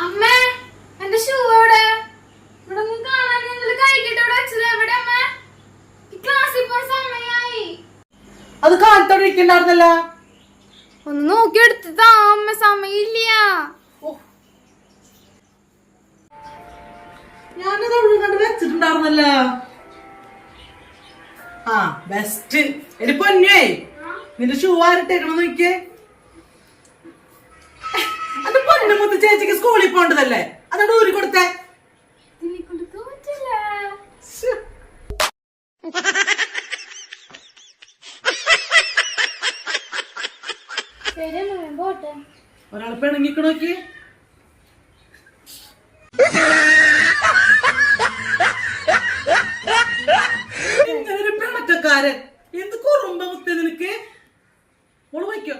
അമ്മ എന്റെ ഷൂ എവിടെ? ഇവിടെ കാണാൻ കൈകിട്ട് ഇവിടെ വെച്ചത് എവിടെ അമ്മ? ക്ലാസ്സിൽ പോയ സമയായി. അത് കാലത്തോടെ ഇരിക്കണ്ടായിരുന്നല്ല. ഒന്ന് നോക്കി എടുത്തതാ അമ്മ, സമയില്ല. ഞാനത് അവിടെ കണ്ട് വെച്ചിട്ടുണ്ടായിരുന്നല്ല. ആ ബെസ്റ്റ്. എടി പൊന്നേ, നിന്റെ ഷൂ ആരിട്ടേക്കണം നോക്കിയേ. അത് പൊന്നു മുത്ത് ചേച്ചിക്ക് സ്കൂളിൽ പോണ്ടതല്ലേ, അതോട് ഊരി കൊടുത്തേ. ഒരാൾ പിണങ്ങിക്ക് നോക്കി. ഇങ്ങനൊരു പിണക്കക്കാരൻ എന്ത് കുറുമ്പ മുത്തേ നിനക്ക്. മോള് വയ്ക്കോ.